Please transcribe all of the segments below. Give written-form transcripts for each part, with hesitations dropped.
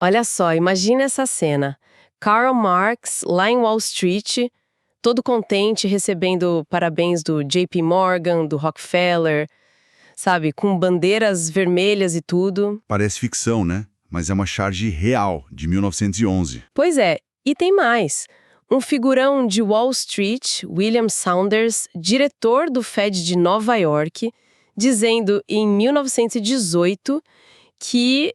Olha só, imagina essa cena. Karl Marx, lá em Wall Street, todo contente recebendo parabéns do JP Morgan, do Rockefeller, sabe, com bandeiras vermelhas e tudo. Parece ficção, né? Mas é uma charge real, de 1911. Pois é, e tem mais. Um figurão de Wall Street, William Saunders, diretor do Fed de Nova York, dizendo em 1918 que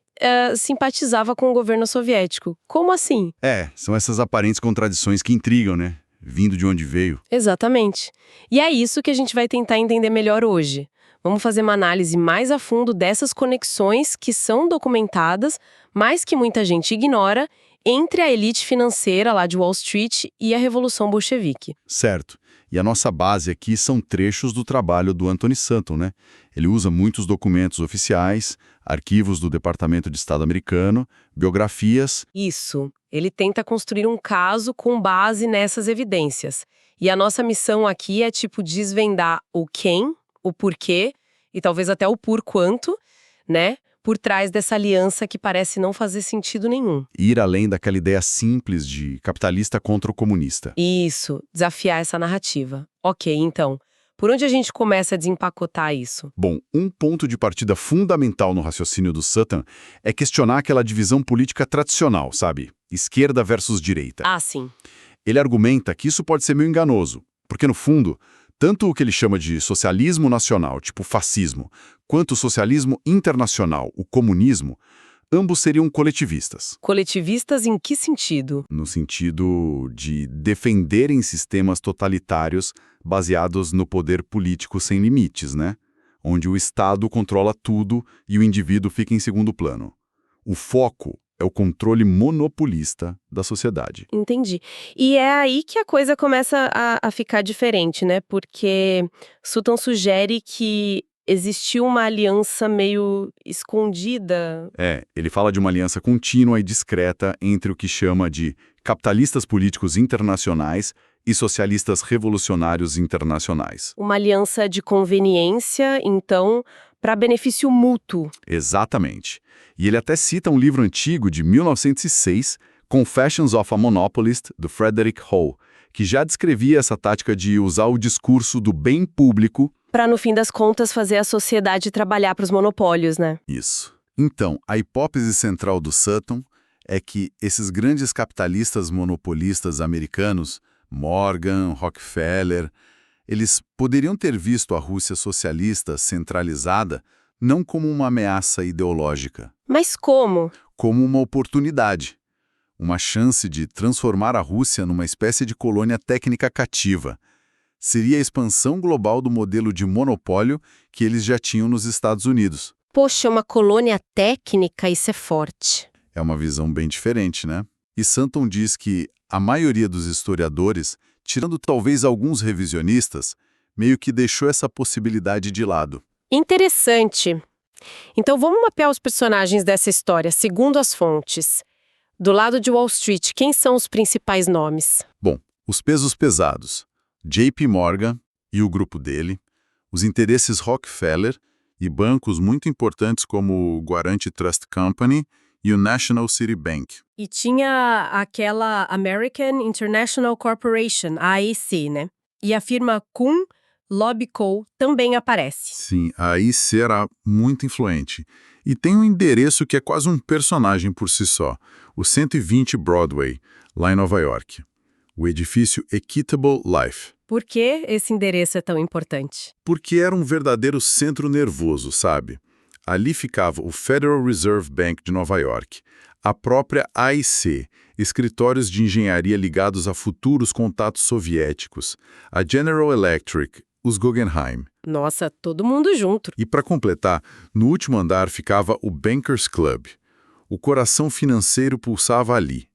simpatizava com o governo soviético. Como assim? São essas aparentes contradições que intrigam, né? Vindo de onde veio. Exatamente. E é isso que a gente vai tentar entender melhor hoje. Vamos fazer uma análise mais a fundo dessas conexões que são documentadas, mas que muita gente ignora, entre a elite financeira lá de Wall Street e a Revolução Bolchevique. Certo. E a nossa base aqui são trechos do trabalho do Anthony Sutton, né? Ele usa muitos documentos oficiais, arquivos do Departamento de Estado americano, biografias. Isso. Ele tenta construir um caso com base nessas evidências. E a nossa missão aqui é, desvendar o quem, o porquê e talvez até o por quanto, né? Por trás dessa aliança que parece não fazer sentido nenhum. Ir além daquela ideia simples de capitalista contra o comunista. Isso, desafiar essa narrativa. Ok, então, por onde a gente começa a desempacotar isso? Bom, um ponto de partida fundamental no raciocínio do Sutton é questionar aquela divisão política tradicional, sabe? Esquerda versus direita. Ah, sim. Ele argumenta que isso pode ser meio enganoso, porque no fundo, tanto o que ele chama de socialismo nacional, tipo fascismo, quanto o socialismo internacional, o comunismo, ambos seriam coletivistas. Coletivistas em que sentido? No sentido de defenderem sistemas totalitários baseados no poder político sem limites, né? Onde o Estado controla tudo e o indivíduo fica em segundo plano. O foco é o controle monopolista da sociedade. Entendi. E é aí que a coisa começa a ficar diferente, né? Porque Sutton sugere que existiu uma aliança meio escondida. Ele fala de uma aliança contínua e discreta entre o que chama de capitalistas políticos internacionais e socialistas revolucionários internacionais. Uma aliança de conveniência, então, para benefício mútuo. Exatamente. E ele até cita um livro antigo de 1906, Confessions of a Monopolist, do Frederick Hall, que já descrevia essa tática de usar o discurso do bem público para, no fim das contas, fazer a sociedade trabalhar para os monopólios, né? Isso. Então, a hipótese central do Sutton é que esses grandes capitalistas monopolistas americanos, Morgan, Rockefeller, eles poderiam ter visto a Rússia socialista centralizada não como uma ameaça ideológica. Mas como? Como uma oportunidade. Uma chance de transformar a Rússia numa espécie de colônia técnica cativa. Seria a expansão global do modelo de monopólio que eles já tinham nos Estados Unidos. Poxa, uma colônia técnica, isso é forte. É uma visão bem diferente, né? E Sutton diz que a maioria dos historiadores, tirando talvez alguns revisionistas, meio que deixou essa possibilidade de lado. Interessante. Então vamos mapear os personagens dessa história, segundo as fontes. Do lado de Wall Street, quem são os principais nomes? Bom, os pesos pesados. JP Morgan e o grupo dele, os interesses Rockefeller e bancos muito importantes como o Guaranty Trust Company e o National City Bank. E tinha aquela American International Corporation, a AIC, né? E a firma Kuhn Lobby Co. também aparece. Sim, a AIC era muito influente. E tem um endereço que é quase um personagem por si só, o 120 Broadway, lá em Nova York. O edifício Equitable Life. Por que esse endereço é tão importante? Porque era um verdadeiro centro nervoso, sabe? Ali ficava o Federal Reserve Bank de Nova York, a própria AIC, escritórios de engenharia ligados a futuros contatos soviéticos, a General Electric, os Guggenheim. Nossa, todo mundo junto. E para completar, no último andar ficava o Bankers Club. O coração financeiro pulsava ali.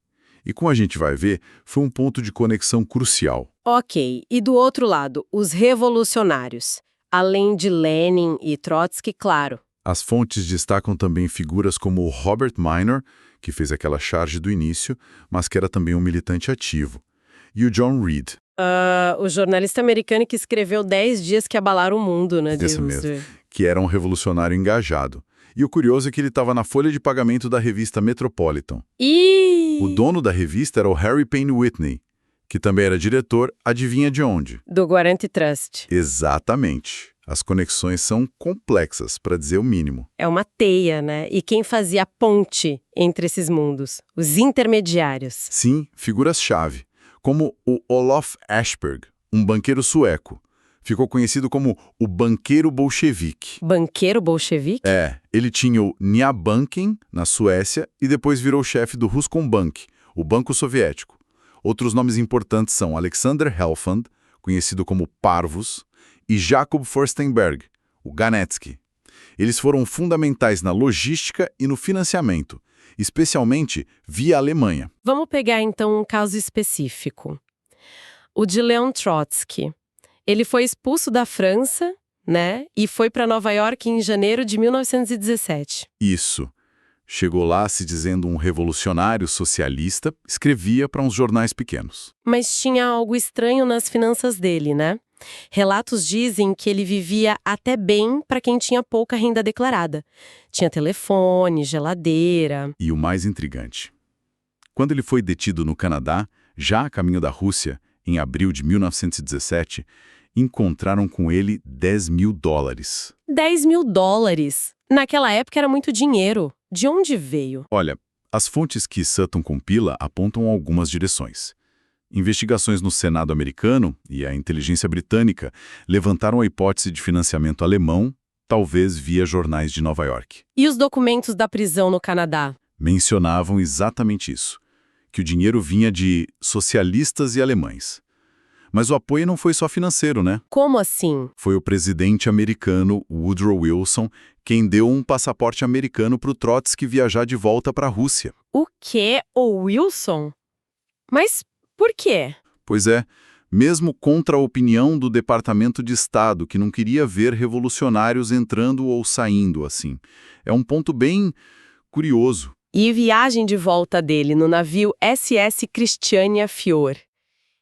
E como a gente vai ver, foi um ponto de conexão crucial. Ok, e do outro lado, os revolucionários. Além de Lenin e Trotsky, claro. As fontes destacam também figuras como o Robert Minor, que fez aquela charge do início, mas que era também um militante ativo, e o John Reed. O jornalista americano que escreveu 10 dias que abalaram o mundo, né? Esse mesmo, que era um revolucionário engajado. E o curioso é que ele estava na folha de pagamento da revista Metropolitan. E O dono da revista era o Harry Payne Whitney, que também era diretor, adivinha de onde? do Guaranty Trust. Exatamente. As conexões são complexas, para dizer o mínimo. É uma teia, né? E quem fazia a ponte entre esses mundos? Os intermediários. Sim, figuras-chave, como o Olof Ashberg, um banqueiro sueco. Ficou conhecido como o banqueiro bolchevique. Banqueiro bolchevique? Ele tinha o Nya Banken, na Suécia, e depois virou chefe do Ruskombank, o banco soviético. Outros nomes importantes são Alexander Helfand, conhecido como Parvus, e Jakob Furstenberg, o Ganetsky. Eles foram fundamentais na logística e no financiamento, especialmente via Alemanha. Vamos pegar então um caso específico. O de Leon Trotsky. Ele foi expulso da França, né? E foi para Nova York em janeiro de 1917. Isso. Chegou lá se dizendo um revolucionário socialista, escrevia para uns jornais pequenos. Mas tinha algo estranho nas finanças dele, né? Relatos dizem que ele vivia até bem para quem tinha pouca renda declarada. Tinha telefone, geladeira. E o mais intrigante. Quando ele foi detido no Canadá, já a caminho da Rússia, em abril de 1917, encontraram com ele $10 mil. $10 mil! Naquela época era muito dinheiro. De onde veio? Olha, as fontes que Sutton compila apontam algumas direções. Investigações no Senado americano e a inteligência britânica levantaram a hipótese de financiamento alemão, talvez via jornais de Nova York. E os documentos da prisão no Canadá? Mencionavam exatamente isso, que o dinheiro vinha de socialistas e alemães. Mas o apoio não foi só financeiro, né? Como assim? Foi o presidente americano Woodrow Wilson quem deu um passaporte americano para o Trotsky viajar de volta para a Rússia. O quê? O Wilson? Mas por quê? Pois é, mesmo contra a opinião do Departamento de Estado, que não queria ver revolucionários entrando ou saindo assim. É um ponto bem curioso. E viagem de volta dele no navio SS Christiania Fior.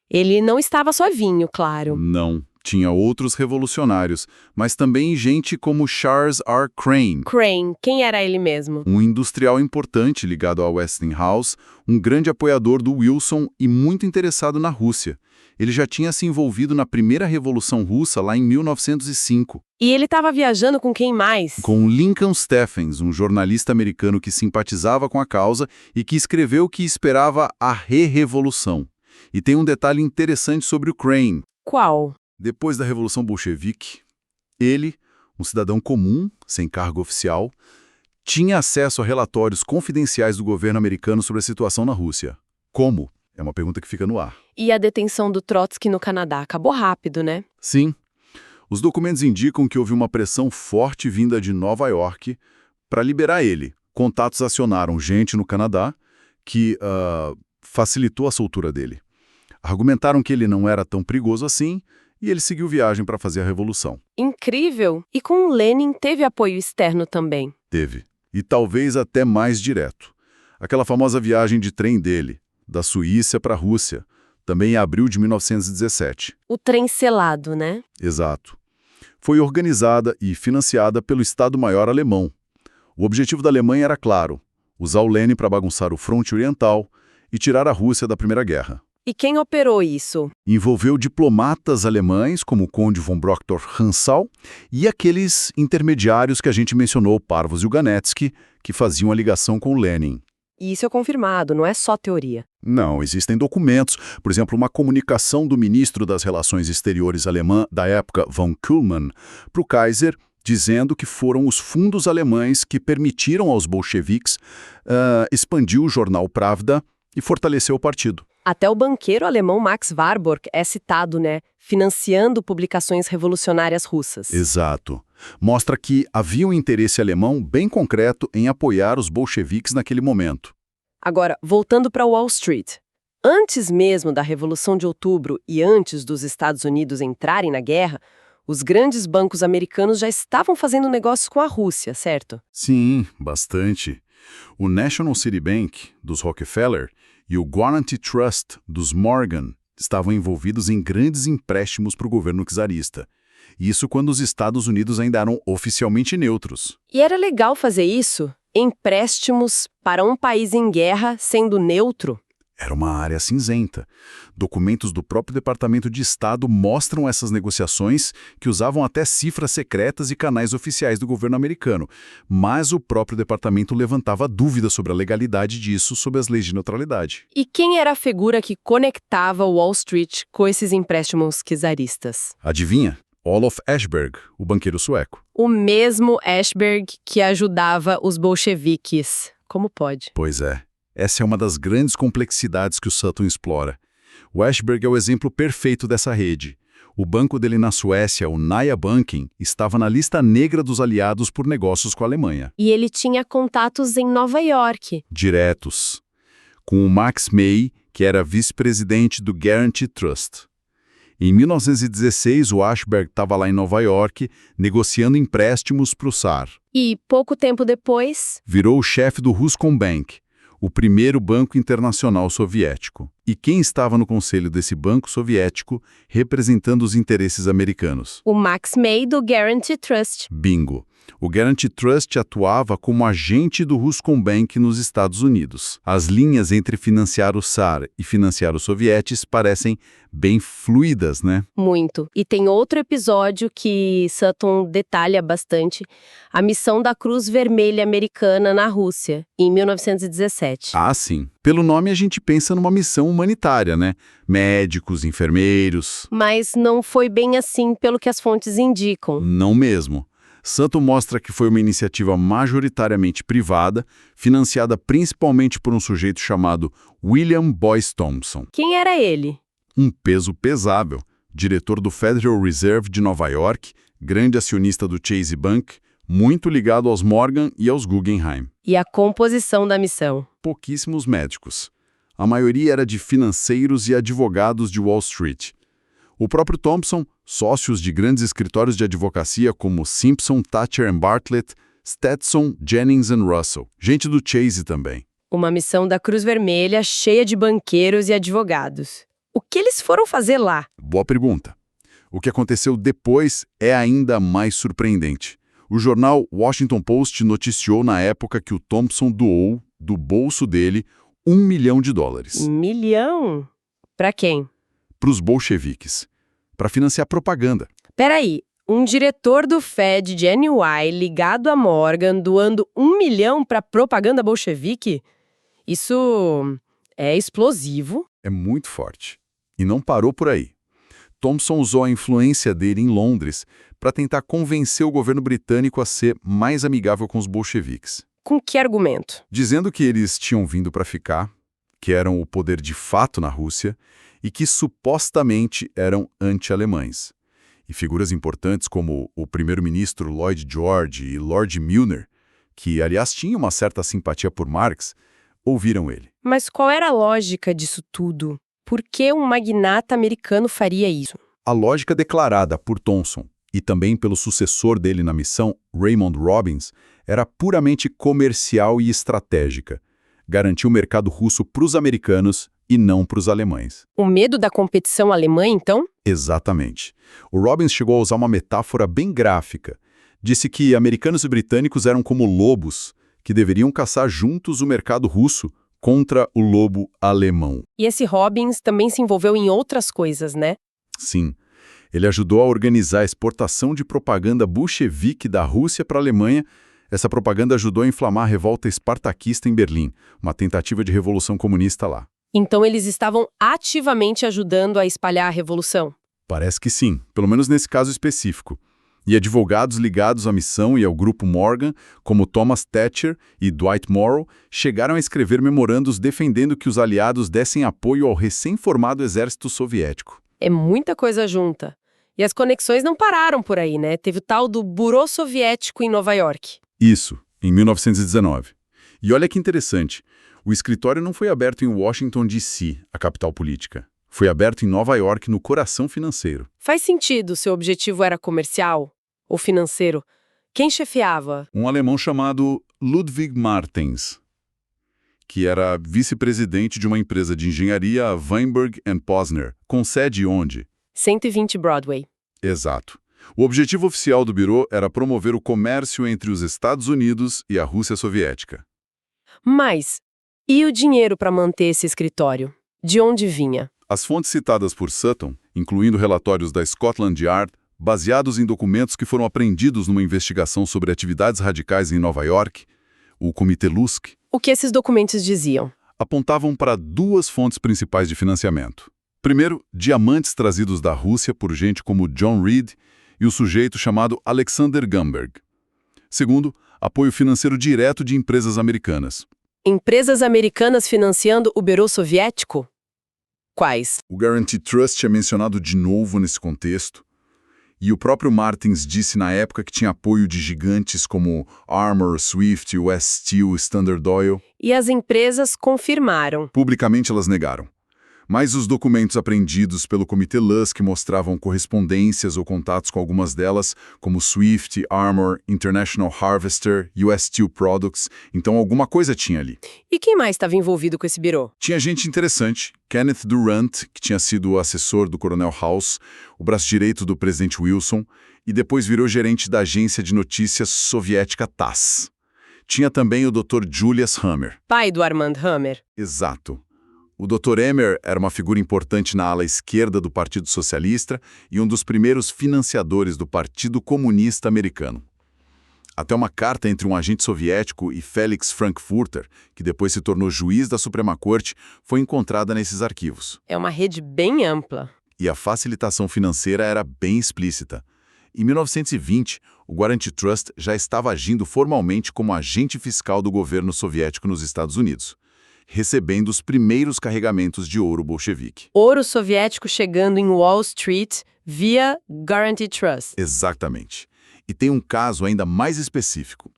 Ele não estava sozinho, claro. Não, tinha outros revolucionários, mas também gente como Charles R. Crane. Crane, quem era ele mesmo? Um industrial importante ligado ao Westinghouse, um grande apoiador do Wilson e muito interessado na Rússia. Ele já tinha se envolvido na primeira Revolução Russa lá em 1905. E ele estava viajando com quem mais? Com Lincoln Steffens, um jornalista americano que simpatizava com a causa e que escreveu que esperava a re-revolução. E tem um detalhe interessante sobre o Crane. Qual? Depois da Revolução Bolchevique, ele, um cidadão comum, sem cargo oficial, tinha acesso a relatórios confidenciais do governo americano sobre a situação na Rússia. Como? É uma pergunta que fica no ar. E a detenção do Trotsky no Canadá acabou rápido, né? Sim. Os documentos indicam que houve uma pressão forte vinda de Nova York para liberar ele. Contatos acionaram gente no Canadá que facilitou a soltura dele. Argumentaram que ele não era tão perigoso assim e ele seguiu viagem para fazer a revolução. Incrível! E com o Lenin teve apoio externo também. Teve. E talvez até mais direto. Aquela famosa viagem de trem dele, da Suíça para a Rússia, também em abril de 1917. O trem selado, né? Exato. Foi organizada e financiada pelo Estado-Maior alemão. O objetivo da Alemanha era claro, usar o Lenin para bagunçar o fronte oriental e tirar a Rússia da Primeira Guerra. E quem operou isso? Envolveu diplomatas alemães, como o conde von Brockdorff-Rantzau, e aqueles intermediários que a gente mencionou, o Parvus e o Ganetsky, que faziam a ligação com o Lenin. E isso é confirmado, não é só teoria. Não, existem documentos, por exemplo, uma comunicação do ministro das Relações Exteriores alemã da época, von Kühlmann, para o Kaiser, dizendo que foram os fundos alemães que permitiram aos bolcheviques expandir o jornal Pravda e fortalecer o partido. Até o banqueiro alemão Max Warburg é citado, né? Financiando publicações revolucionárias russas. Exato. Mostra que havia um interesse alemão bem concreto em apoiar os bolcheviques naquele momento. Agora, voltando para Wall Street. Antes mesmo da Revolução de Outubro e antes dos Estados Unidos entrarem na guerra, os grandes bancos americanos já estavam fazendo negócios com a Rússia, certo? Sim, bastante. O National City Bank, dos Rockefeller, e o Guaranty Trust, dos Morgan, estavam envolvidos em grandes empréstimos para o governo czarista. Isso quando os Estados Unidos ainda eram oficialmente neutros. E era legal fazer isso? Empréstimos para um país em guerra sendo neutro? Era uma área cinzenta. Documentos do próprio Departamento de Estado mostram essas negociações que usavam até cifras secretas e canais oficiais do governo americano, mas o próprio departamento levantava dúvidas sobre a legalidade disso sob as leis de neutralidade. E quem era a figura que conectava Wall Street com esses empréstimos czaristas? Adivinha? Olof Ashberg, o banqueiro sueco. O mesmo Ashberg que ajudava os bolcheviques. Como pode? Pois é. Essa é uma das grandes complexidades que o Sutton explora. O Ashberg é o exemplo perfeito dessa rede. O banco dele na Suécia, o Naya Banking, estava na lista negra dos aliados por negócios com a Alemanha. E ele tinha contatos em Nova York. Diretos. Com o Max May, que era vice-presidente do Guarantee Trust. Em 1916, o Ashberg estava lá em Nova York, negociando empréstimos para o Tsar. E, pouco tempo depois... virou o chefe do Ruscombank, o primeiro banco internacional soviético. E quem estava no conselho desse banco soviético representando os interesses americanos? O Max May do Guarantee Trust. Bingo! O Guarantee Trust atuava como agente do Ruscombank nos Estados Unidos. As linhas entre financiar o Tsar e financiar os sovietes parecem bem fluidas, né? Muito. E tem outro episódio que Sutton detalha bastante, a missão da Cruz Vermelha Americana na Rússia, em 1917. Ah, sim. Pelo nome a gente pensa numa missão humanitária, né? Médicos, enfermeiros... Mas não foi bem assim pelo que as fontes indicam. Não mesmo. Sutton mostra que foi uma iniciativa majoritariamente privada, financiada principalmente por um sujeito chamado William Boyce Thompson. Quem era ele? Um peso pesável, diretor do Federal Reserve de Nova York, grande acionista do Chase Bank, muito ligado aos Morgan e aos Guggenheim. E a composição da missão? Pouquíssimos médicos. A maioria era de financeiros e advogados de Wall Street. O próprio Thompson, sócios de grandes escritórios de advocacia como Simpson, Thatcher Bartlett, Stetson, Jennings & Russell. Gente do Chase também. Uma missão da Cruz Vermelha cheia de banqueiros e advogados. O que eles foram fazer lá? Boa pergunta. O que aconteceu depois é ainda mais surpreendente. O jornal Washington Post noticiou na época que o Thompson doou, do bolso dele, $1 milhão. $1 milhão? Pra quem? Para os bolcheviques, para financiar propaganda. Peraí, um diretor do Fed de NY ligado a Morgan doando $1 milhão para propaganda bolchevique? Isso é explosivo. É muito forte. E não parou por aí. Thompson usou a influência dele em Londres para tentar convencer o governo britânico a ser mais amigável com os bolcheviques. Com que argumento? Dizendo que eles tinham vindo para ficar, que eram o poder de fato na Rússia, e que supostamente eram anti-alemães. E figuras importantes como o primeiro-ministro Lloyd George e Lord Milner, que aliás tinham uma certa simpatia por Marx, ouviram ele. Mas qual era a lógica disso tudo? Por que um magnata americano faria isso? A lógica declarada por Thompson e também pelo sucessor dele na missão, Raymond Robbins, era puramente comercial e estratégica. Garantir o mercado russo para os americanos e não para os alemães. O medo da competição alemã, então? Exatamente. O Robbins chegou a usar uma metáfora bem gráfica. Disse que americanos e britânicos eram como lobos, que deveriam caçar juntos o mercado russo contra o lobo alemão. E esse Robbins também se envolveu em outras coisas, né? Sim. Ele ajudou a organizar a exportação de propaganda bolchevique da Rússia para a Alemanha. Essa propaganda ajudou a inflamar a revolta espartaquista em Berlim, uma tentativa de revolução comunista lá. Então eles estavam ativamente ajudando a espalhar a revolução? Parece que sim, pelo menos nesse caso específico. E advogados ligados à missão e ao grupo Morgan, como Thomas Thatcher e Dwight Morrow, chegaram a escrever memorandos defendendo que os aliados dessem apoio ao recém-formado exército soviético. É muita coisa junta. E as conexões não pararam por aí, né? Teve o tal do Burô Soviético em Nova York. Isso, em 1919. E olha que interessante, o escritório não foi aberto em Washington, D.C., a capital política. Foi aberto em Nova York, no coração financeiro. Faz sentido, seu objetivo era comercial ou financeiro. Quem chefiava? Um alemão chamado Ludwig Martens, que era vice-presidente de uma empresa de engenharia, Weinberg & Posner, com sede onde? 120 Broadway. Exato. O objetivo oficial do Bureau era promover o comércio entre os Estados Unidos e a Rússia soviética. Mas, e o dinheiro para manter esse escritório? De onde vinha? As fontes citadas por Sutton, incluindo relatórios da Scotland Yard, baseados em documentos que foram apreendidos numa investigação sobre atividades radicais em Nova York, o Comitê Lusk, O que esses documentos diziam? apontavam para duas fontes principais de financiamento. Primeiro, diamantes trazidos da Rússia por gente como John Reed e o sujeito chamado Alexander Gumberg. Segundo, apoio financeiro direto de empresas americanas. Empresas americanas financiando o Bureau soviético? Quais? O Guarantee Trust é mencionado de novo nesse contexto, e o próprio Martins disse na época que tinha apoio de gigantes como Armor, Swift, US Steel, Standard Oil. E as empresas confirmaram. Publicamente elas negaram. Mas os documentos apreendidos pelo Comitê Lusk mostravam correspondências ou contatos com algumas delas, como Swift, Armor, International Harvester, US Steel Products, então alguma coisa tinha ali. E quem mais estava envolvido com esse Bureau? Tinha gente interessante, Kenneth Durant, que tinha sido o assessor do Coronel House, o braço direito do presidente Wilson, e depois virou gerente da agência de notícias soviética TASS. Tinha também o Dr. Julius Hammer. Pai do Armand Hammer. Exato. O Dr. Hammer era uma figura importante na ala esquerda do Partido Socialista e um dos primeiros financiadores do Partido Comunista Americano. Até uma carta entre um agente soviético e Felix Frankfurter, que depois se tornou juiz da Suprema Corte, foi encontrada nesses arquivos. É uma rede bem ampla. E a facilitação financeira era bem explícita. Em 1920, o Guarantee Trust já estava agindo formalmente como agente fiscal do governo soviético nos Estados Unidos, recebendo os primeiros carregamentos de ouro bolchevique. Ouro soviético chegando em Wall Street via Guarantee Trust. Exatamente. E tem um caso ainda mais específico.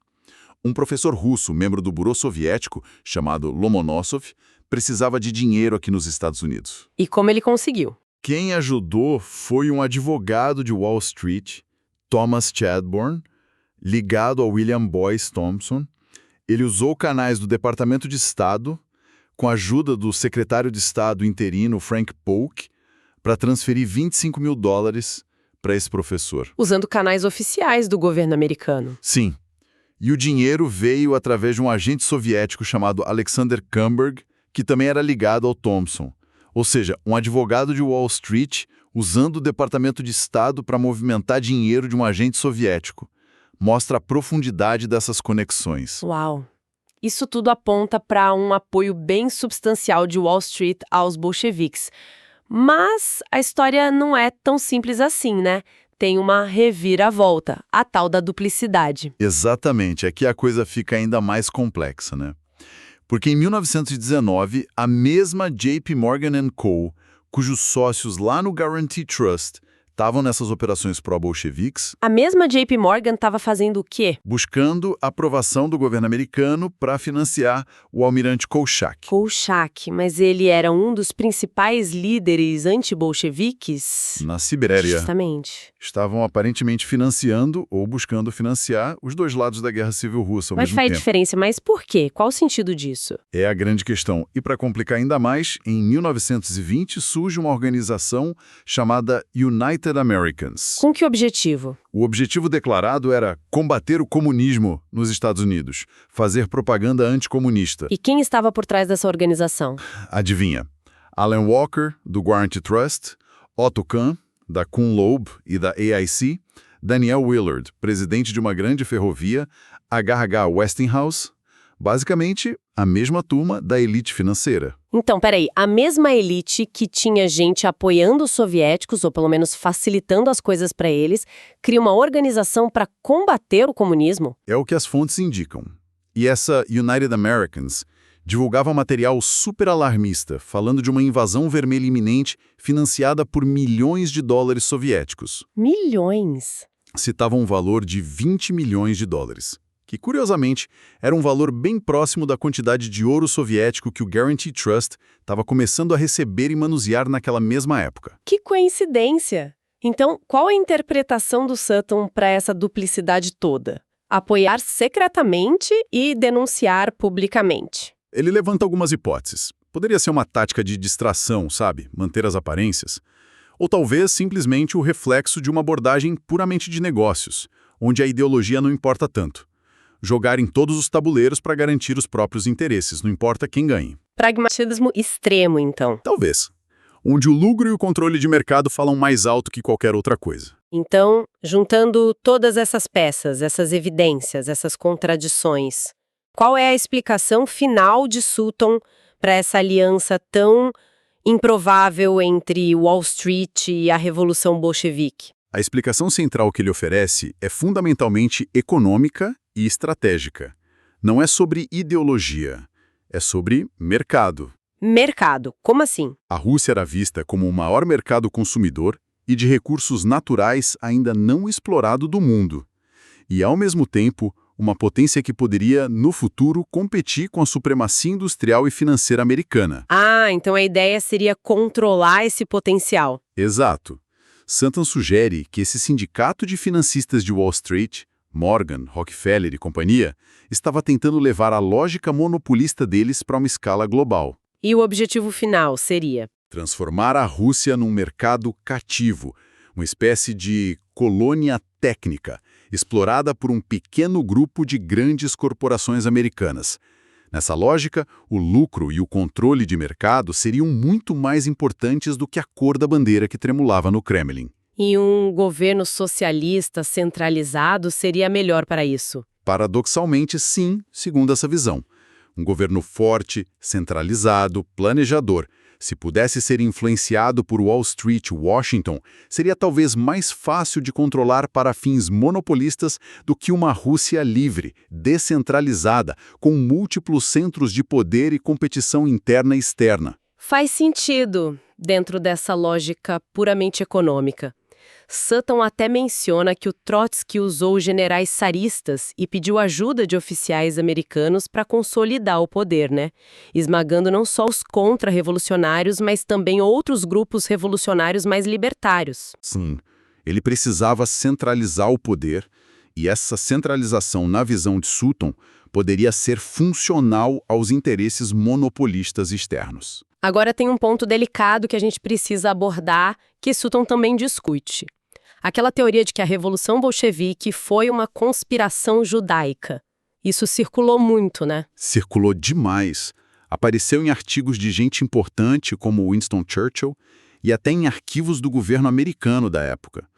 Um professor russo, membro do Bureau Soviético, chamado Lomonosov, precisava de dinheiro aqui nos Estados Unidos. E como ele conseguiu? Quem ajudou foi um advogado de Wall Street, Thomas Chadbourne, ligado a William Boyce Thompson. Ele usou canais do Departamento de Estado, com a ajuda do secretário de Estado interino Frank Polk, para transferir $25 mil para esse professor. Usando canais oficiais do governo americano. Sim. E o dinheiro veio através de um agente soviético chamado Alexander Gumberg, que também era ligado ao Thompson. Ou seja, um advogado de Wall Street usando o Departamento de Estado para movimentar dinheiro de um agente soviético. Mostra a profundidade dessas conexões. Uau! Isso tudo aponta para um apoio bem substancial de Wall Street aos bolcheviques. Mas a história não é tão simples assim, né? Tem uma reviravolta, a tal da duplicidade. Exatamente, aqui a coisa fica ainda mais complexa, né? Porque em 1919, a mesma JP Morgan & Co., cujos sócios lá no Guarantee Trust estavam nessas operações pró-bolcheviques. A mesma JP Morgan estava fazendo o quê? Buscando a aprovação do governo americano para financiar o almirante Kolchak. Kolchak, mas ele era um dos principais líderes anti-bolcheviques? Na Sibéria. Justamente. Estavam aparentemente financiando ou buscando financiar os dois lados da Guerra Civil Russa ao mesmo tempo. Mas faz diferença, mas por quê? Qual o sentido disso? É a grande questão. E para complicar ainda mais, em 1920 surge uma organização chamada United Americans. Com que objetivo? O objetivo declarado era combater o comunismo nos Estados Unidos, fazer propaganda anticomunista. E quem estava por trás dessa organização? Adivinha? Alan Walker, do Guarantee Trust, Otto Kahn, da Kuhn Loeb e da AIC, Daniel Willard, presidente de uma grande ferrovia, HH Westinghouse, basicamente a mesma turma da elite financeira. Então, peraí, a mesma elite que tinha gente apoiando os soviéticos, ou pelo menos facilitando as coisas para eles, cria uma organização para combater o comunismo? É o que as fontes indicam. E essa United Americans divulgava material super alarmista, falando de uma invasão vermelha iminente financiada por milhões de dólares soviéticos. Milhões? Citava um valor de $20 milhões, que, curiosamente, era um valor bem próximo da quantidade de ouro soviético que o Guarantee Trust estava começando a receber e manusear naquela mesma época. Que coincidência! Então, qual a interpretação do Sutton para essa duplicidade toda? Apoiar secretamente e denunciar publicamente. Ele levanta algumas hipóteses. Poderia ser uma tática de distração, sabe? Manter as aparências. Ou talvez simplesmente o reflexo de uma abordagem puramente de negócios, onde a ideologia não importa tanto. Jogar em todos os tabuleiros para garantir os próprios interesses, não importa quem ganhe. Pragmatismo extremo, então. Talvez. Onde o lucro e o controle de mercado falam mais alto que qualquer outra coisa. Então, juntando todas essas peças, essas evidências, essas contradições, qual é a explicação final de Sutton para essa aliança tão improvável entre Wall Street e a Revolução Bolchevique? A explicação central que ele oferece é fundamentalmente econômica e estratégica. Não é sobre ideologia, é sobre mercado. Mercado, como assim? A Rússia era vista como o maior mercado consumidor e de recursos naturais ainda não explorado do mundo. E, ao mesmo tempo, uma potência que poderia, no futuro, competir com a supremacia industrial e financeira americana. Ah, então a ideia seria controlar esse potencial. Exato. Sutton sugere que esse sindicato de financistas de Wall Street, Morgan, Rockefeller e companhia, estava tentando levar a lógica monopolista deles para uma escala global. E o objetivo final seria? Transformar a Rússia num mercado cativo, uma espécie de colônia técnica, explorada por um pequeno grupo de grandes corporações americanas. Nessa lógica, o lucro e o controle de mercado seriam muito mais importantes do que a cor da bandeira que tremulava no Kremlin. E um governo socialista centralizado seria melhor para isso? Paradoxalmente, sim, segundo essa visão. Um governo forte, centralizado, planejador. Se pudesse ser influenciado por Wall Street e Washington, seria talvez mais fácil de controlar para fins monopolistas do que uma Rússia livre, descentralizada, com múltiplos centros de poder e competição interna e externa. Faz sentido, dentro dessa lógica puramente econômica. Sutton até menciona que o Trotsky usou generais tsaristas e pediu ajuda de oficiais americanos para consolidar o poder, né? Esmagando não só os contra-revolucionários, mas também outros grupos revolucionários mais libertários. Sim, ele precisava centralizar o poder, e essa centralização, na visão de Sutton, poderia ser funcional aos interesses monopolistas externos. Agora tem um ponto delicado que a gente precisa abordar, que Sutton também discute. Aquela teoria de que a Revolução Bolchevique foi uma conspiração judaica. Isso circulou muito, né? Circulou demais. Apareceu em artigos de gente importante como Winston Churchill e até em arquivos do governo americano da época.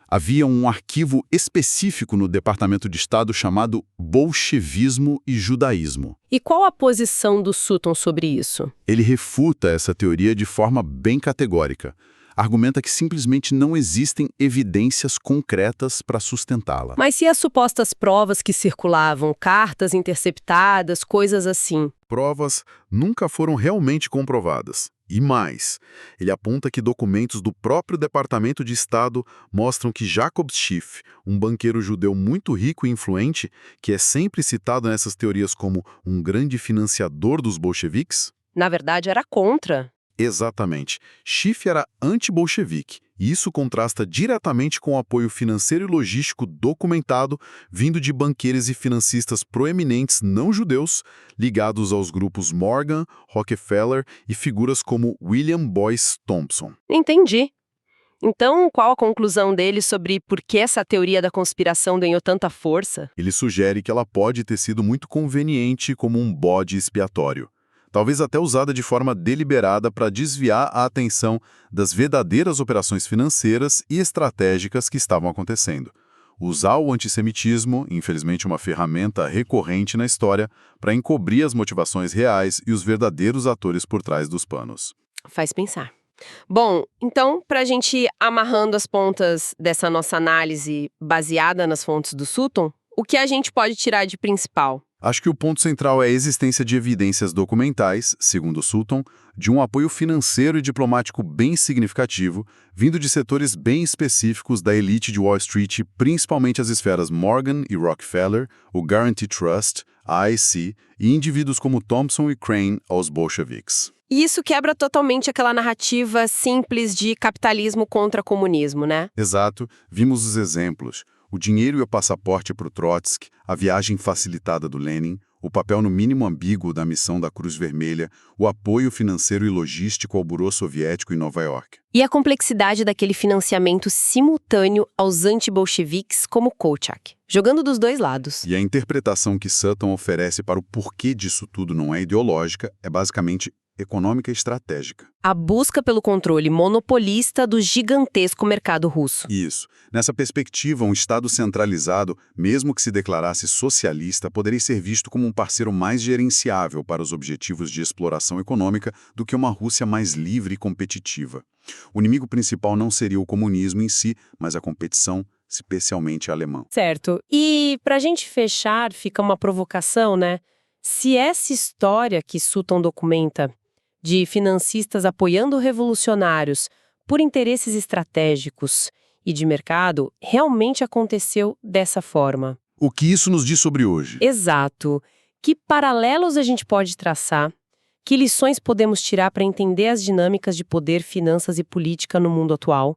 Havia um arquivo específico no Departamento de Estado chamado Bolchevismo e Judaísmo. E qual a posição do Sutton sobre isso? Ele refuta essa teoria de forma bem categórica. Argumenta que simplesmente não existem evidências concretas para sustentá-la. Mas e as supostas provas que circulavam, cartas interceptadas, coisas assim? Provas nunca foram realmente comprovadas. E mais, ele aponta que documentos do próprio Departamento de Estado mostram que Jacob Schiff, um banqueiro judeu muito rico e influente, que é sempre citado nessas teorias como um grande financiador dos bolcheviques. Na verdade, era contra. Exatamente. Schiff era anti-bolchevique, e isso contrasta diretamente com o apoio financeiro e logístico documentado vindo de banqueiros e financistas proeminentes não-judeus ligados aos grupos Morgan, Rockefeller e figuras como William Boyce Thompson. Entendi. Então, qual a conclusão dele sobre por que essa teoria da conspiração ganhou tanta força? Ele sugere que ela pode ter sido muito conveniente como um bode expiatório. Talvez até usada de forma deliberada para desviar a atenção das verdadeiras operações financeiras e estratégicas que estavam acontecendo. Usar o antissemitismo, infelizmente uma ferramenta recorrente na história, para encobrir as motivações reais e os verdadeiros atores por trás dos panos. Faz pensar. Bom, então, para a gente ir amarrando as pontas dessa nossa análise baseada nas fontes do Sutton, o que a gente pode tirar de principal? Acho que o ponto central é a existência de evidências documentais, segundo Sutton, de um apoio financeiro e diplomático bem significativo, vindo de setores bem específicos da elite de Wall Street, principalmente as esferas Morgan e Rockefeller, o Guaranty Trust, a IC, e indivíduos como Thompson e Crane aos bolcheviques. E isso quebra totalmente aquela narrativa simples de capitalismo contra comunismo, né? Exato, vimos os exemplos. O dinheiro e o passaporte para o Trotsky, a viagem facilitada do Lenin, o papel no mínimo ambíguo da missão da Cruz Vermelha, o apoio financeiro e logístico ao Burô Soviético em Nova York. E a complexidade daquele financiamento simultâneo aos anti-bolcheviques como Kolchak, jogando dos dois lados. E a interpretação que Sutton oferece para o porquê disso tudo não é ideológica, é basicamente econômica e estratégica. A busca pelo controle monopolista do gigantesco mercado russo. Isso. Nessa perspectiva, um Estado centralizado, mesmo que se declarasse socialista, poderia ser visto como um parceiro mais gerenciável para os objetivos de exploração econômica do que uma Rússia mais livre e competitiva. O inimigo principal não seria o comunismo em si, mas a competição, especialmente alemã. Certo. E pra gente fechar, fica uma provocação, né? Se essa história que Sutton documenta de financistas apoiando revolucionários por interesses estratégicos e de mercado realmente aconteceu dessa forma. O que isso nos diz sobre hoje? Exato. Que paralelos a gente pode traçar? Que lições podemos tirar para entender as dinâmicas de poder, finanças e política no mundo atual?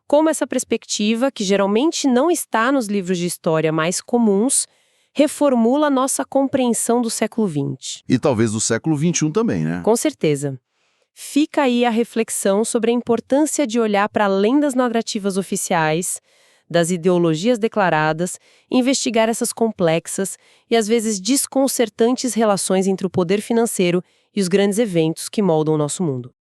Como essa perspectiva, que geralmente não está nos livros de história mais comuns, reformula nossa compreensão do século XX. E talvez do século XXI também, né? Com certeza. Fica aí a reflexão sobre a importância de olhar para além das narrativas oficiais, das ideologias declaradas, investigar essas complexas e às vezes desconcertantes relações entre o poder financeiro e os grandes eventos que moldam o nosso mundo.